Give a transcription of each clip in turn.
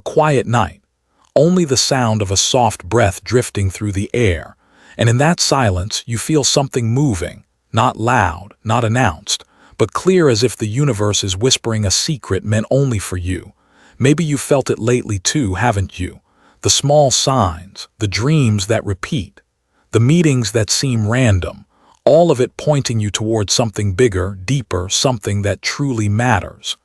A quiet night. Only the sound of a soft breath drifting through the air. And in that silence, you feel something moving, not loud, not announced, but clear as if the universe is whispering a secret meant only for you. Maybe you felt it lately too, haven't you? The small signs, the dreams that repeat, the meetings that seem random, all of it pointing you towards something bigger, deeper, something that truly matters.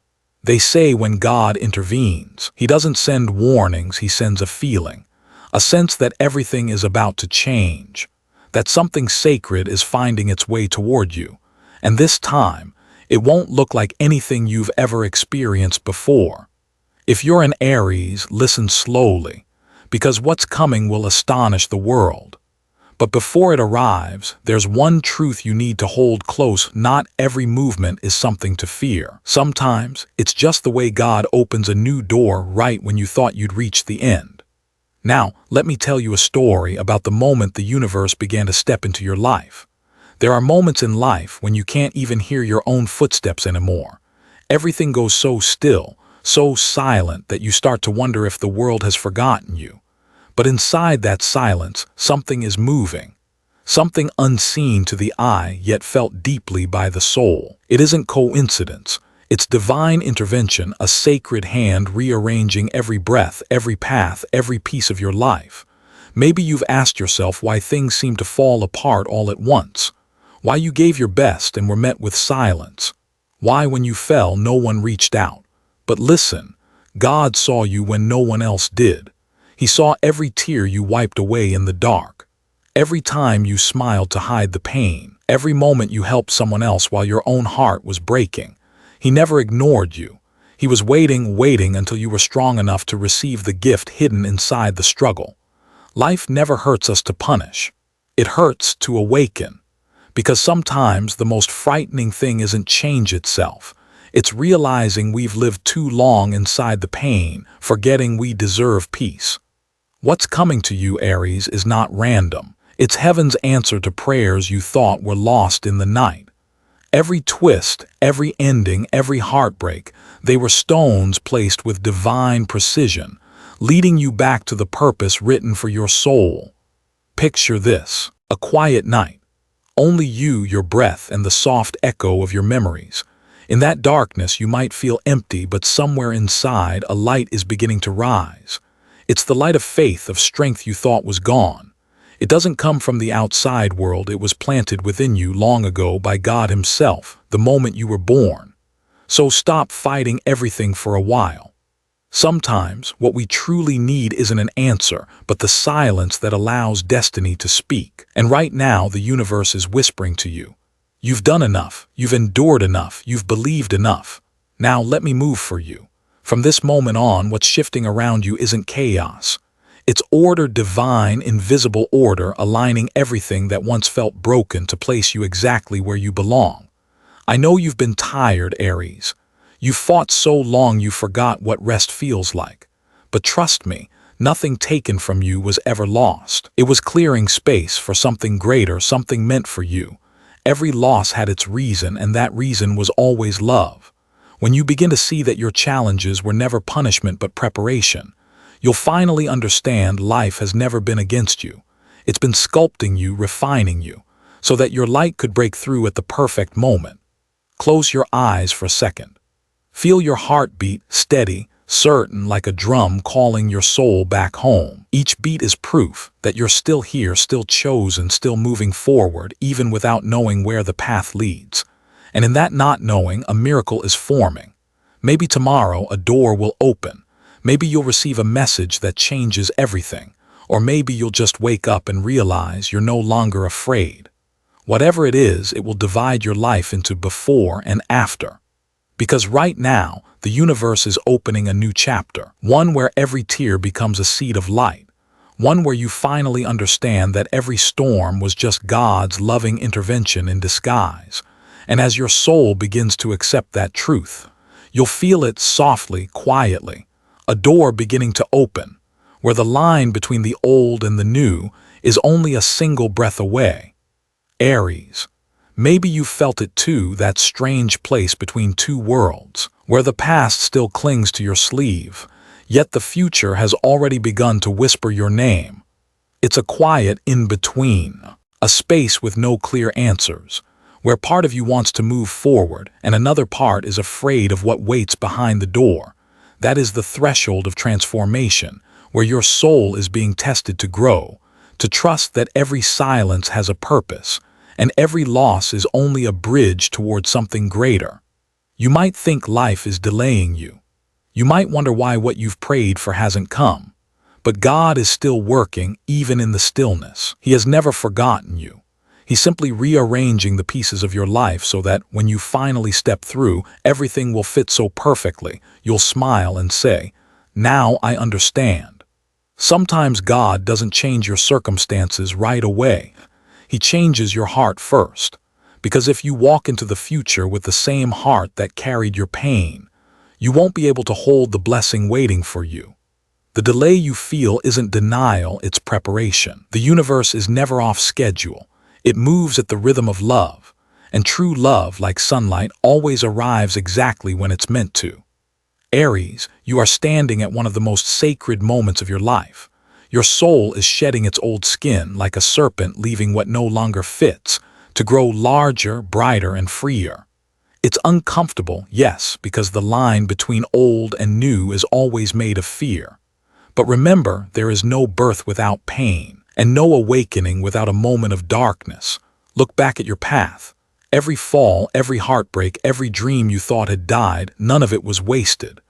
They say when God intervenes, He doesn't send warnings, He sends a feeling, a sense that everything is about to change, that something sacred is finding its way toward you. And this time, it won't look like anything you've ever experienced before. If you're an Aries, listen slowly, because what's coming will astonish the world. But before it arrives, there's one truth you need to hold close. Not every movement is something to fear. Sometimes, it's just the way God opens a new door right when you thought you'd reached the end. Now, let me tell you a story about the moment the universe began to step into your life. There are moments in life when you can't even hear your own footsteps anymore. Everything goes so still, so silent that you start to wonder if the world has forgotten you. But inside that silence, something is moving. Something unseen to the eye, yet felt deeply by the soul. It isn't coincidence. It's divine intervention, a sacred hand rearranging every breath, every path, every piece of your life. Maybe you've asked yourself why things seem to fall apart all at once. Why you gave your best and were met with silence. Why when you fell, no one reached out. But listen, God saw you when no one else did. He saw every tear you wiped away in the dark. Every time you smiled to hide the pain. Every moment you helped someone else while your own heart was breaking. He never ignored you. He was waiting until you were strong enough to receive the gift hidden inside the struggle. Life never hurts us to punish. It hurts to awaken. Because sometimes the most frightening thing isn't change itself. It's realizing we've lived too long inside the pain, forgetting we deserve peace. What's coming to you, Aries, is not random. It's heaven's answer to prayers you thought were lost in the night. Every twist, every ending, every heartbreak, they were stones placed with divine precision, leading you back to the purpose written for your soul. Picture this: a quiet night. Only you, your breath, and the soft echo of your memories. In that darkness, you might feel empty, but somewhere inside, a light is beginning to rise. It's the light of faith, of strength you thought was gone. It doesn't come from the outside world. It was planted within you long ago by God Himself, the moment you were born. So stop fighting everything for a while. Sometimes, what we truly need isn't an answer, but the silence that allows destiny to speak. And right now, the universe is whispering to you. You've done enough, you've endured enough, you've believed enough. Now let me move for you. From this moment on, what's shifting around you isn't chaos. It's order, divine, invisible order, aligning everything that once felt broken to place you exactly where you belong. I know you've been tired, Aries. You've fought so long you forgot what rest feels like. But trust me, nothing taken from you was ever lost. It was clearing space for something greater, something meant for you. Every loss had its reason, and that reason was always love. When you begin to see that your challenges were never punishment but preparation, you'll finally understand life has never been against you. It's been sculpting you, refining you, so that your light could break through at the perfect moment. Close your eyes for a second. Feel your heartbeat, steady, certain, like a drum calling your soul back home. Each beat is proof that you're still here, still chosen, still moving forward, even without knowing where the path leads. And in that not knowing, a miracle is forming. Maybe tomorrow a door will open. Maybe you'll receive a message that changes everything. Or maybe you'll just wake up and realize you're no longer afraid. Whatever it is, it will divide your life into before and after. Because right now, the universe is opening a new chapter, one where every tear becomes a seed of light, one where you finally understand that every storm was just God's loving intervention in disguise. And as your soul begins to accept that truth, you'll feel it softly, quietly, a door beginning to open, where the line between the old and the new is only a single breath away. Aries. Maybe you felt it too, that strange place between two worlds, where the past still clings to your sleeve, Yet the future has already begun to whisper your name. It's a quiet in-between, a space with no clear answers, where part of you wants to move forward and another part is afraid of what waits behind the door. That is the threshold of transformation, where your soul is being tested to grow, to trust that every silence has a purpose, and every loss is only a bridge toward something greater. You might think life is delaying you. You might wonder why what you've prayed for hasn't come. But God is still working, even in the stillness. He has never forgotten you. He's simply rearranging the pieces of your life so that when you finally step through, everything will fit so perfectly. You'll smile and say, "Now I understand." Sometimes God doesn't change your circumstances right away. He changes your heart first. Because if you walk into the future with the same heart that carried your pain, you won't be able to hold the blessing waiting for you. The delay you feel isn't denial, it's preparation. The universe is never off schedule. It moves at the rhythm of love, and true love, like sunlight, always arrives exactly when it's meant to. Aries, you are standing at one of the most sacred moments of your life. Your soul is shedding its old skin like a serpent leaving what no longer fits, to grow larger, brighter, and freer. It's uncomfortable, yes, because the line between old and new is always made of fear. But remember, there is no birth without pain, and no awakening without a moment of darkness. Look back at your path. Every fall, every heartbreak, every dream you thought had died, none of it was wasted.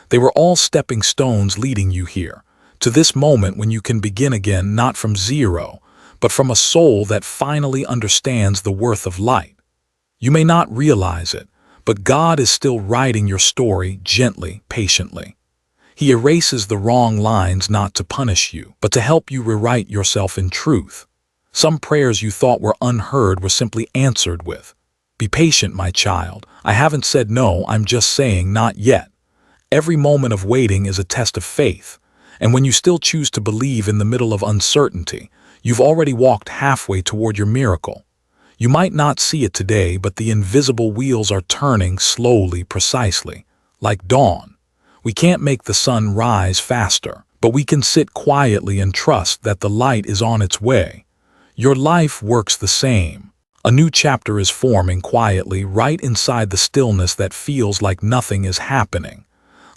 They were all stepping stones leading you here, to this moment when you can begin again, not from zero, but from a soul that finally understands the worth of light. You may not realize it, but God is still writing your story gently, patiently. He erases the wrong lines not to punish you, but to help you rewrite yourself in truth. Some prayers you thought were unheard were simply answered with, "Be patient, my child. I haven't said no, I'm just saying not yet." Every moment of waiting is a test of faith, and when you still choose to believe in the middle of uncertainty, you've already walked halfway toward your miracle. You might not see it today, but the invisible wheels are turning slowly, precisely, like dawn. We can't make the sun rise faster, but we can sit quietly and trust that the light is on its way. Your life works the same. A new chapter is forming quietly right inside the stillness that feels like nothing is happening.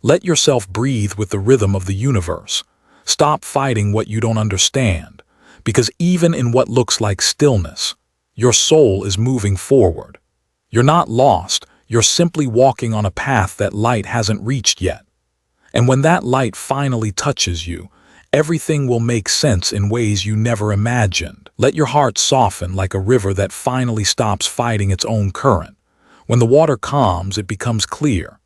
Let yourself breathe with the rhythm of the universe. Stop fighting what you don't understand, because even in what looks like stillness, your soul is moving forward. You're not lost, you're simply walking on a path that light hasn't reached yet. And when that light finally touches you, everything will make sense in ways you never imagined. Let your heart soften like a river that finally stops fighting its own current. When the water calms, it becomes clear.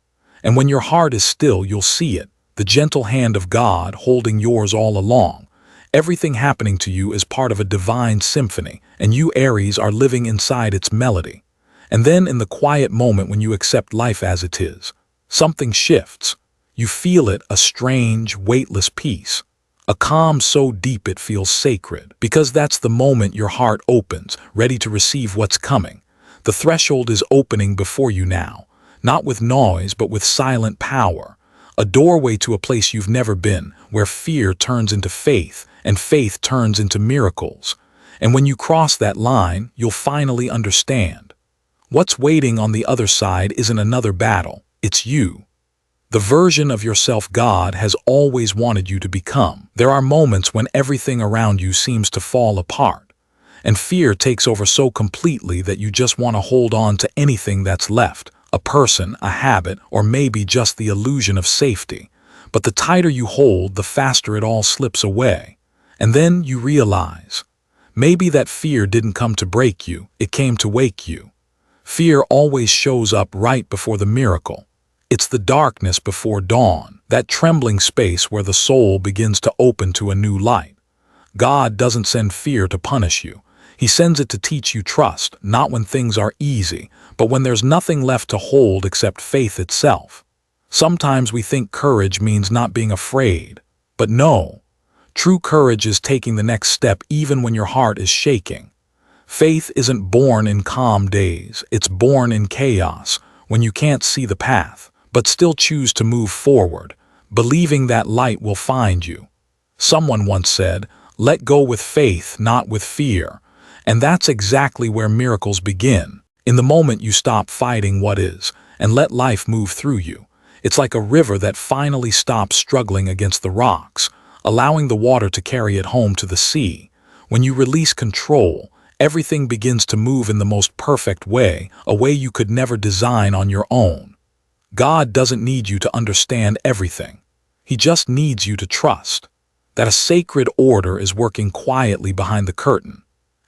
And when your heart is still, you'll see it, the gentle hand of God holding yours all along. Everything happening to you is part of a divine symphony, and you, Aries, are living inside its melody. And then in the quiet moment when you accept life as it is, something shifts. You feel it, a strange, weightless peace, a calm so deep it feels sacred, because that's the moment your heart opens, ready to receive what's coming. The threshold is opening before you now, not with noise but with silent power, a doorway to a place you've never been, where fear turns into faith and faith turns into miracles. And when you cross that line, you'll finally understand. What's waiting on the other side isn't another battle, it's you. The version of yourself God has always wanted you to become. There are moments when everything around you seems to fall apart, and fear takes over so completely that you just want to hold on to anything that's left, a person, a habit, or maybe just the illusion of safety. But the tighter you hold, the faster it all slips away. And then you realize, maybe that fear didn't come to break you, it came to wake you. Fear always shows up right before the miracle. It's the darkness before dawn, that trembling space where the soul begins to open to a new light. God doesn't send fear to punish you. He sends it to teach you trust, not when things are easy, but when there's nothing left to hold except faith itself. Sometimes we think courage means not being afraid, but no. True courage is taking the next step even when your heart is shaking. Faith isn't born in calm days, it's born in chaos, when you can't see the path, but still choose to move forward. believing that light will find you. Someone once said, "Let go with faith, not with fear." And that's exactly where miracles begin. In the moment you stop fighting what is and let life move through you. It's like a river that finally stops struggling against the rocks, allowing the water to carry it home to the sea. When you release control, everything begins to move in the most perfect way, a way you could never design on your own. God doesn't need you to understand everything. He just needs you to trust that a sacred order is working quietly behind the curtain.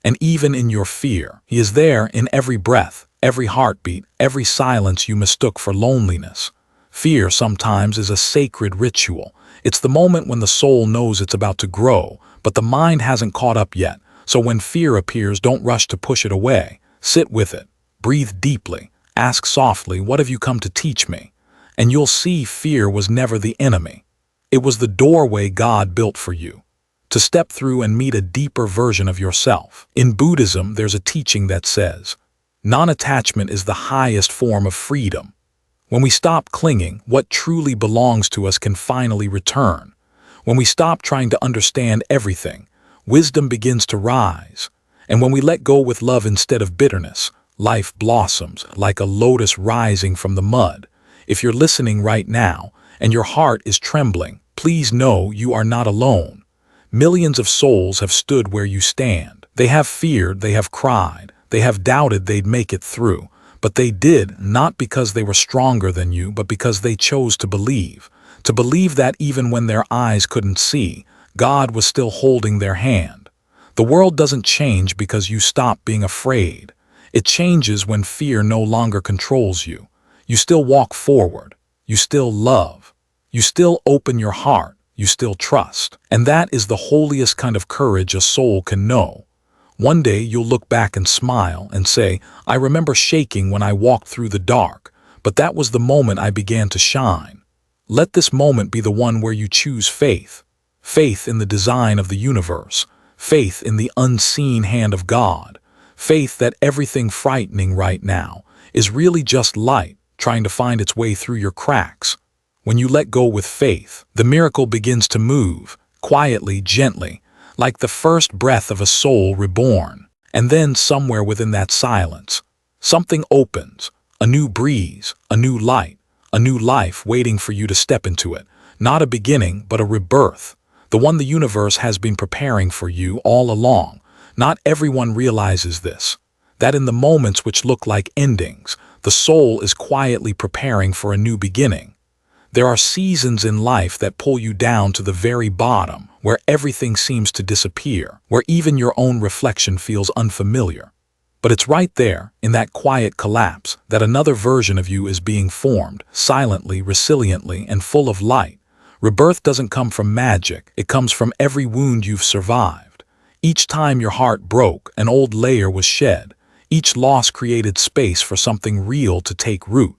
And even in your fear, He is there in every breath, every heartbeat, every silence you mistook for loneliness. Fear sometimes is a sacred ritual. It's the moment when the soul knows it's about to grow, but the mind hasn't caught up yet. So when fear appears, don't rush to push it away. Sit with it. Breathe deeply. Ask softly, "What have you come to teach me?" And you'll see fear was never the enemy. It was the doorway God built for you to step through and meet a deeper version of yourself. In Buddhism, there's a teaching that says, non-attachment is the highest form of freedom. When we stop clinging, what truly belongs to us can finally return. When we stop trying to understand everything, wisdom begins to rise. And when we let go with love instead of bitterness, life blossoms like a lotus rising from the mud. If you're listening right now and your heart is trembling, please know you are not alone. Millions of souls have stood where you stand. They have feared, they have cried, they have doubted they'd make it through. But they did, not because they were stronger than you, but because they chose to believe. To believe that even when their eyes couldn't see, God was still holding their hand. The world doesn't change because you stop being afraid. It changes when fear no longer controls you. You still walk forward. You still love. You still open your heart. You still trust. And that is the holiest kind of courage a soul can know. One day you'll look back and smile and say, "I remember shaking when I walked through the dark, but that was the moment I began to shine." Let this moment be the one where you choose faith. Faith in the design of the universe. Faith in the unseen hand of God. Faith that everything frightening right now is really just light trying to find its way through your cracks. When you let go with faith, the miracle begins to move, quietly, gently, like the first breath of a soul reborn. And then somewhere within that silence, something opens, a new breeze, a new light, a new life waiting for you to step into it. Not a beginning, but a rebirth, the one the universe has been preparing for you all along. Not everyone realizes this, that in the moments which look like endings, the soul is quietly preparing for a new beginning. There are seasons in life that pull you down to the very bottom, where everything seems to disappear, where even your own reflection feels unfamiliar. But it's right there, in that quiet collapse, that another version of you is being formed, silently, resiliently, and full of light. Rebirth doesn't come from magic, it comes from every wound you've survived. Each time your heart broke, an old layer was shed. Each loss created space for something real to take root.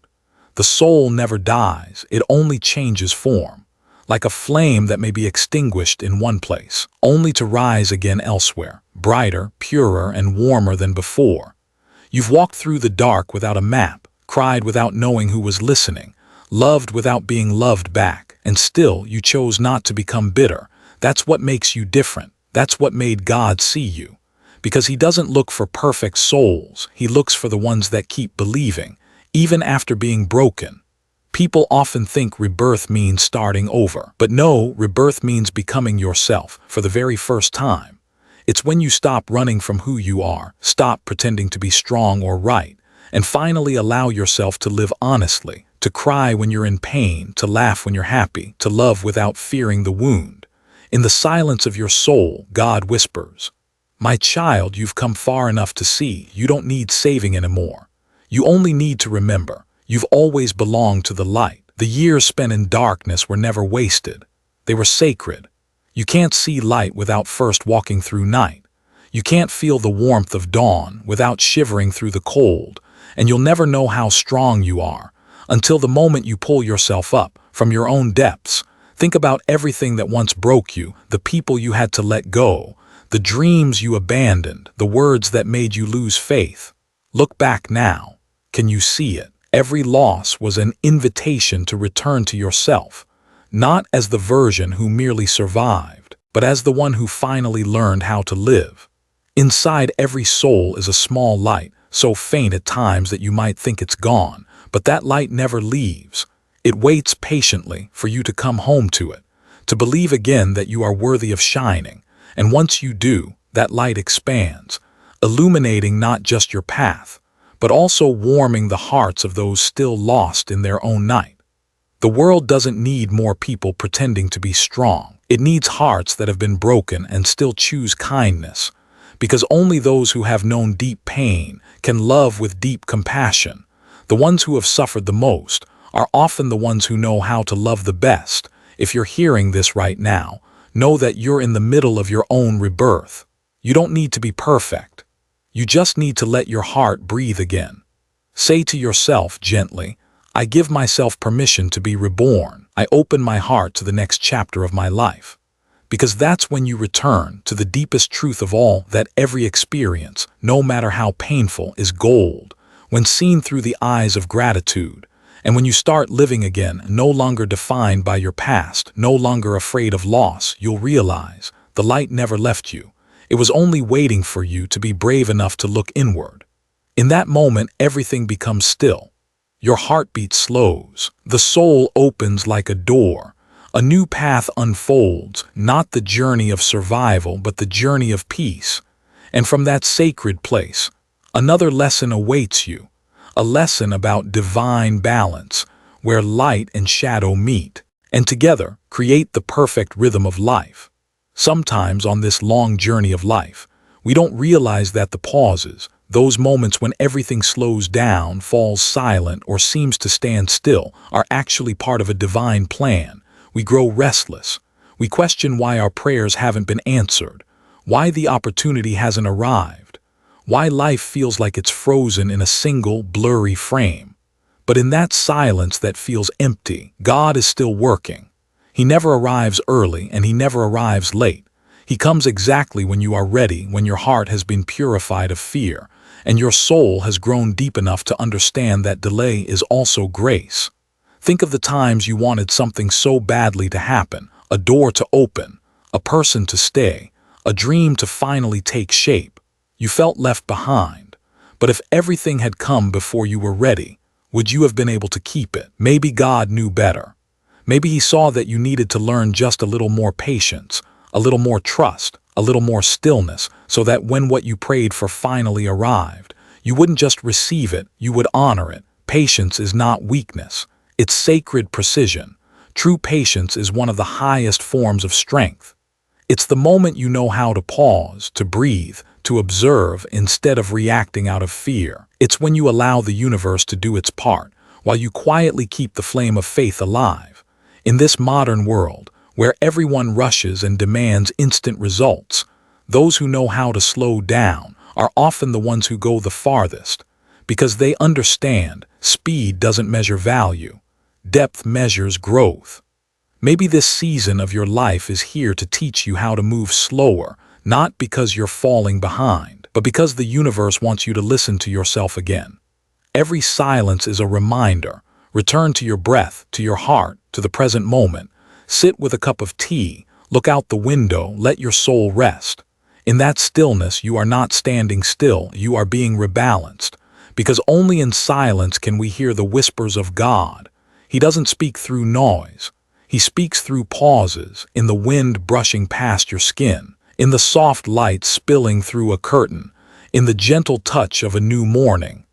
The soul never dies, it only changes form, like a flame that may be extinguished in one place, only to rise again elsewhere, brighter, purer, and warmer than before. You've walked through the dark without a map, cried without knowing who was listening, loved without being loved back, and still you chose not to become bitter. That's what makes you different. That's what made God see you. Because He doesn't look for perfect souls, He looks for the ones that keep believing, even after being broken. People often think rebirth means starting over. But no, rebirth means becoming yourself for the very first time. It's when you stop running from who you are, stop pretending to be strong or right, and finally allow yourself to live honestly, to cry when you're in pain, to laugh when you're happy, to love without fearing the wound. In the silence of your soul, God whispers, "My child, you've come far enough to see you don't need saving anymore. You only need to remember, you've always belonged to the light. The years spent in darkness were never wasted. They were sacred. You can't see light without first walking through night. You can't feel the warmth of dawn without shivering through the cold. And you'll never know how strong you are until the moment you pull yourself up from your own depths. Think about everything that once broke you, the people you had to let go, the dreams you abandoned, the words that made you lose faith. Look back now. Can you see it? Every loss was an invitation to return to yourself. not as the version who merely survived, but as the one who finally learned how to live. Inside every soul is a small light, so faint at times that you might think it's gone, but that light never leaves. It waits patiently for you to come home to it, to believe again that you are worthy of shining, and once you do, that light expands, illuminating not just your path, but also warming the hearts of those still lost in their own night. The world doesn't need more people pretending to be strong. It needs hearts that have been broken and still choose kindness, because only those who have known deep pain can love with deep compassion. The ones who have suffered the most are often the ones who know how to love the best. If you're hearing this right now, know that you're in the middle of your own rebirth. You don't need to be perfect. You just need to let your heart breathe again. Say to yourself gently, I give myself permission to be reborn. I open my heart to the next chapter of my life. Because that's when you return to the deepest truth of all, that every experience, no matter how painful, is gold, when seen through the eyes of gratitude. And when you start living again, no longer defined by your past, no longer afraid of loss, you'll realize the light never left you. It was only waiting for you to be brave enough to look inward. In that moment, everything becomes still. Your heartbeat slows. The soul opens like a door. A new path unfolds, not the journey of survival, but the journey of peace. And from that sacred place, another lesson awaits you. A lesson about divine balance, where light and shadow meet, and together create the perfect rhythm of life. Sometimes on this long journey of life, we don't realize that the pauses, those moments when everything slows down, falls silent, or seems to stand still, are actually part of a divine plan. We grow restless. We question why our prayers haven't been answered, why the opportunity hasn't arrived, why life feels like it's frozen in a single, blurry frame. But in that silence that feels empty, God is still working. He never arrives early and he never arrives late. He comes exactly when you are ready, when your heart has been purified of fear, and your soul has grown deep enough to understand that delay is also grace. Think of the times you wanted something so badly to happen, a door to open, a person to stay, a dream to finally take shape. You felt left behind. But if everything had come before you were ready, would you have been able to keep it? Maybe God knew better. Maybe he saw that you needed to learn just a little more patience, a little more trust, a little more stillness, so that when what you prayed for finally arrived, you wouldn't just receive it, you would honor it. Patience is not weakness. It's sacred precision. True patience is one of the highest forms of strength. It's the moment you know how to pause, to breathe, to observe instead of reacting out of fear. It's when you allow the universe to do its part, while you quietly keep the flame of faith alive. In this modern world, where everyone rushes and demands instant results, those who know how to slow down are often the ones who go the farthest, because they understand speed doesn't measure value, depth measures growth. Maybe this season of your life is here to teach you how to move slower, not because you're falling behind, but because the universe wants you to listen to yourself again. Every silence is a reminder. Return to your breath, to your heart, to the present moment. Sit with a cup of tea, look out the window, let your soul rest. In that stillness, you are not standing still, you are being rebalanced. Because only in silence can we hear the whispers of God. He doesn't speak through noise. He speaks through pauses, in the wind brushing past your skin, in the soft light spilling through a curtain, in the gentle touch of a new morning.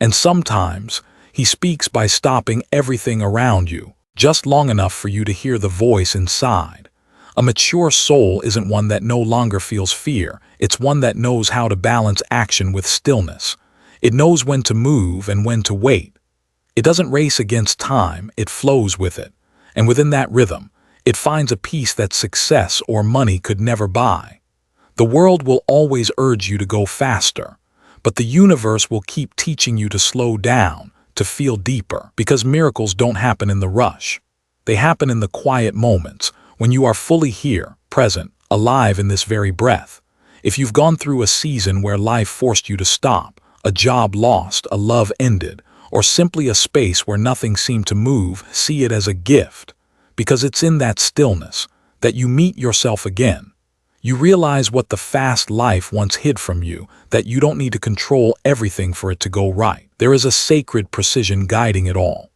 And sometimes, he speaks by stopping everything around you, just long enough for you to hear the voice inside. A mature soul isn't one that no longer feels fear, it's one that knows how to balance action with stillness. It knows when to move and when to wait. It doesn't race against time, it flows with it. And within that rhythm, it finds a peace that success or money could never buy. The world will always urge you to go faster, but the universe will keep teaching you to slow down, to feel deeper, because miracles don't happen in the rush. They happen in the quiet moments, when you are fully here, present, alive in this very breath. If you've gone through a season where life forced you to stop, a job lost, a love ended, or simply a space where nothing seemed to move, see it as a gift. because it's in that stillness that you meet yourself again. You realize what the fast life once hid from you, that you don't need to control everything for it to go right. There is a sacred precision guiding it all.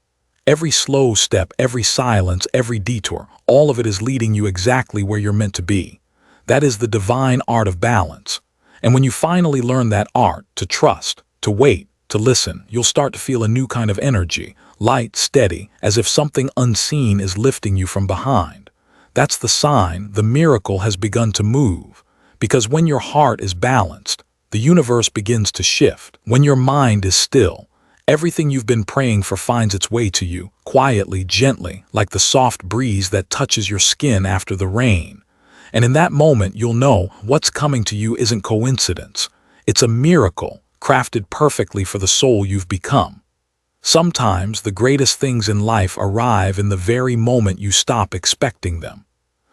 Every slow step, every silence, every detour, all of it is leading you exactly where you're meant to be. That is the divine art of balance. And when you finally learn that art, to trust, to wait, to listen, you'll start to feel a new kind of energy, light, steady, as if something unseen is lifting you from behind. That's the sign the miracle has begun to move. Because when your heart is balanced, the universe begins to shift. When your mind is still, everything you've been praying for finds its way to you, quietly, gently, like the soft breeze that touches your skin after the rain. And in that moment, you'll know what's coming to you isn't coincidence. It's a miracle, crafted perfectly for the soul you've become. Sometimes the greatest things in life arrive in the very moment you stop expecting them.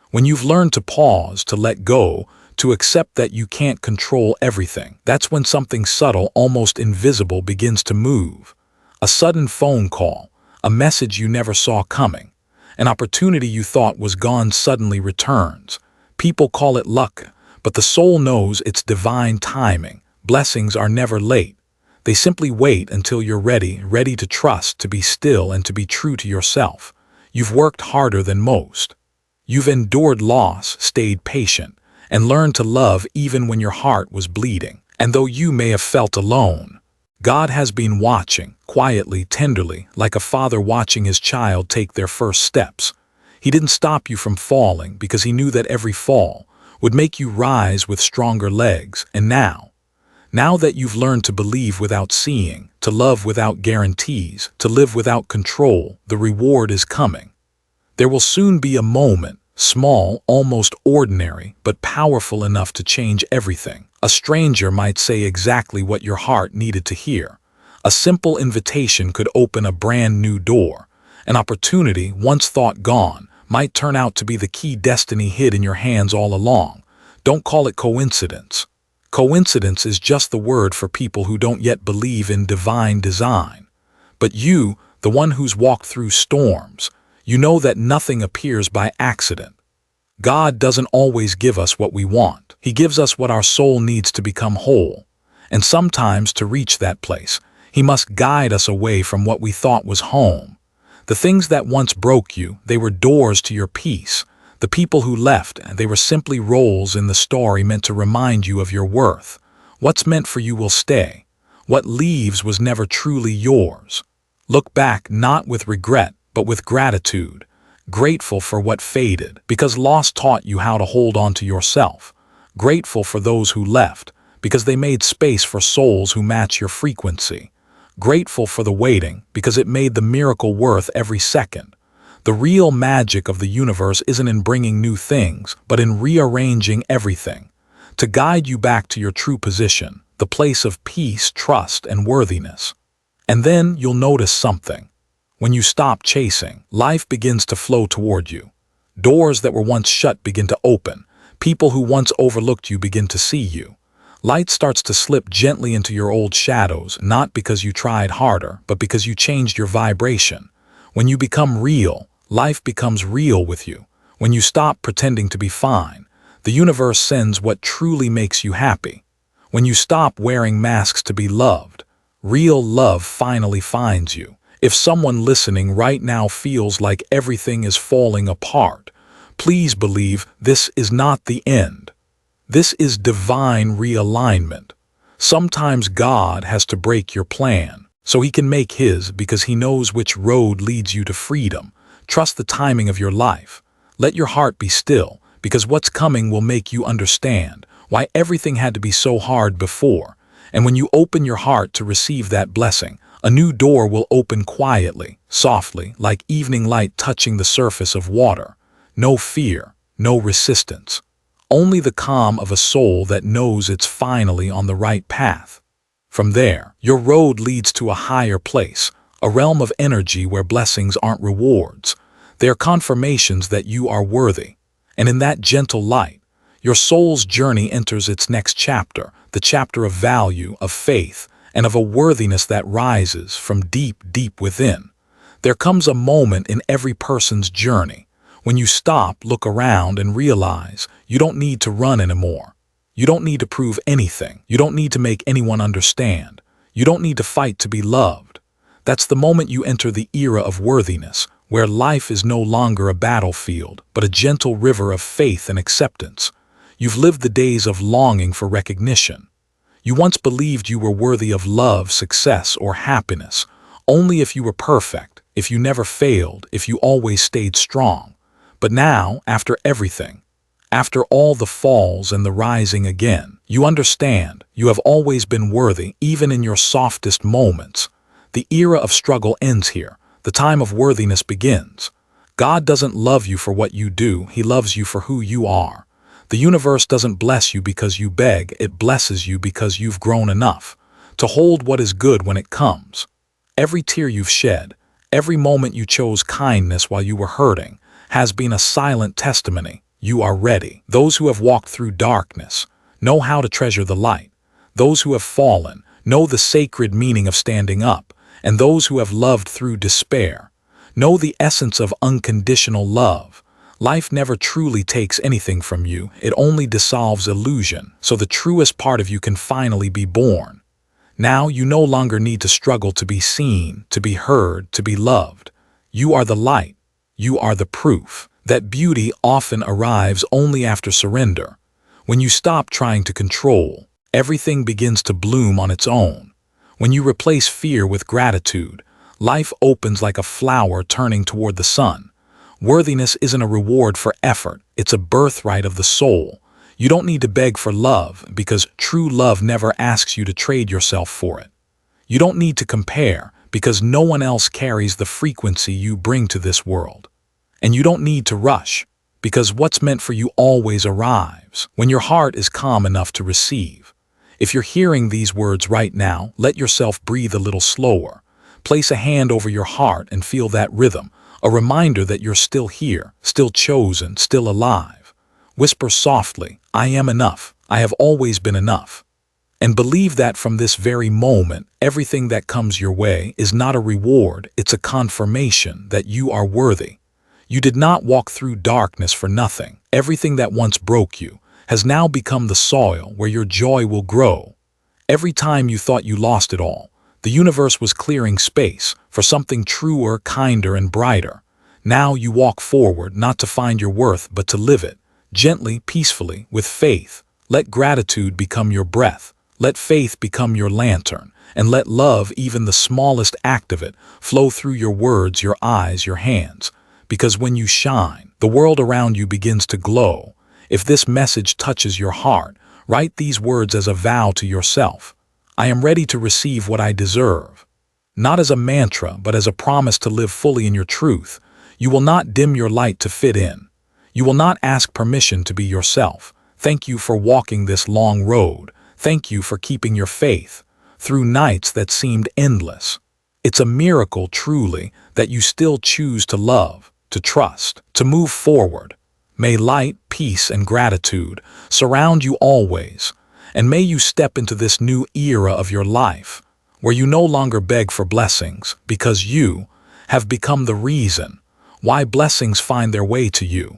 When you've learned to pause, to let go, to accept that you can't control everything, that's when something subtle, almost invisible, begins to move. A sudden phone call, a message you never saw coming, an opportunity you thought was gone suddenly returns. People call it luck, but the soul knows it's divine timing. Blessings are never late. They simply wait until you're ready to trust, to be still, and to be true to yourself. You've worked harder than most. You've endured loss, stayed patient, and learned to love even when your heart was bleeding. And though you may have felt alone, God has been watching, quietly, tenderly, like a father watching his child take their first steps. He didn't stop you from falling because he knew that every fall would make you rise with stronger legs. And now that you've learned to believe without seeing, to love without guarantees, to live without control, the reward is coming. There will soon be a moment, small, almost ordinary, but powerful enough to change everything. A stranger might say exactly what your heart needed to hear. A simple invitation could open a brand new door. An opportunity, once thought gone, might turn out to be the key destiny hid in your hands all along. Don't call it coincidence. Coincidence is just the word for people who don't yet believe in divine design. But you, the one who's walked through storms, you know that nothing appears by accident. God doesn't always give us what we want. He gives us what our soul needs to become whole. And sometimes, to reach that place, He must guide us away from what we thought was home. The things that once broke you, they were doors to your peace. The people who left, they were simply roles in the story meant to remind you of your worth. What's meant for you will stay. What leaves was never truly yours. Look back not with regret, but with gratitude. Grateful for what faded, because loss taught you how to hold on to yourself. Grateful for those who left, because they made space for souls who match your frequency. Grateful for the waiting, because it made the miracle worth every second. The real magic of the universe isn't in bringing new things, but in rearranging everything, to guide you back to your true position, the place of peace, trust, and worthiness. And then you'll notice something. When you stop chasing, life begins to flow toward you. Doors that were once shut begin to open. People who once overlooked you begin to see you. Light starts to slip gently into your old shadows, not because you tried harder, but because you changed your vibration. When you become real, life becomes real with you. When you stop pretending to be fine, the universe sends what truly makes you happy. When you stop wearing masks to be loved, real love finally finds you. If someone listening right now feels like everything is falling apart, please believe this is not the end. This is divine realignment. Sometimes God has to break your plan so He can make His, because He knows which road leads you to freedom. Trust the timing of your life. Let your heart be still, because what's coming will make you understand why everything had to be so hard before. And when you open your heart to receive that blessing, a new door will open quietly, softly, like evening light touching the surface of water. No fear, no resistance. Only the calm of a soul that knows it's finally on the right path. From there, your road leads to a higher place, a realm of energy where blessings aren't rewards. They are confirmations that you are worthy. And in that gentle light, your soul's journey enters its next chapter, the chapter of value, of faith, and of a worthiness that rises from deep, deep within. There comes a moment in every person's journey, When you stop, look around, and realize you don't need to run anymore. You don't need to prove anything. You don't need to make anyone understand. You don't need to fight to be loved. That's the moment you enter the era of worthiness, where life is no longer a battlefield, but a gentle river of faith and acceptance. You've lived the days of longing for recognition. You once believed you were worthy of love, success, or happiness, only if you were perfect, if you never failed, if you always stayed strong. But now, after everything, after all the falls and the rising again, you understand you have always been worthy, even in your softest moments. The era of struggle ends here. The time of worthiness begins. God doesn't love you for what you do. He loves you for who you are. The universe doesn't bless you because you beg. It blesses you because you've grown enough to hold what is good when it comes. Every tear you've shed, every moment you chose kindness while you were hurting, has been a silent testimony. You are ready. Those who have walked through darkness know how to treasure the light. Those who have fallen know the sacred meaning of standing up. And those who have loved through despair know the essence of unconditional love. Life never truly takes anything from you. It only dissolves illusion, so the truest part of you can finally be born. Now you no longer need to struggle to be seen, to be heard, to be loved. You are the light. You are the proof that beauty often arrives only after surrender. When you stop trying to control, everything begins to bloom on its own. When you replace fear with gratitude, life opens like a flower turning toward the sun. Worthiness isn't a reward for effort, it's a birthright of the soul. You don't need to beg for love, because true love never asks you to trade yourself for it. You don't need to compare, because no one else carries the frequency you bring to this world. And you don't need to rush, because what's meant for you always arrives, when your heart is calm enough to receive. If you're hearing these words right now, let yourself breathe a little slower. Place a hand over your heart and feel that rhythm, a reminder that you're still here, still chosen, still alive. Whisper softly, I am enough. I have always been enough. And believe that from this very moment, everything that comes your way is not a reward, it's a confirmation that you are worthy. You did not walk through darkness for nothing. Everything that once broke you has now become the soil where your joy will grow. Every time you thought you lost it all, the universe was clearing space for something truer, kinder, and brighter. Now you walk forward not to find your worth but to live it, gently, peacefully, with faith. Let gratitude become your breath. Let faith become your lantern. And let love, even the smallest act of it, flow through your words, your eyes, your hands. Because when you shine, the world around you begins to glow. If this message touches your heart, write these words as a vow to yourself. I am ready to receive what I deserve. Not as a mantra, but as a promise to live fully in your truth. You will not dim your light to fit in. You will not ask permission to be yourself. Thank you for walking this long road. Thank you for keeping your faith through nights that seemed endless. It's a miracle, truly, that you still choose to love, to trust, to move forward. May light, peace, and gratitude surround you always. And may you step into this new era of your life, where you no longer beg for blessings, because you have become the reason why blessings find their way to you.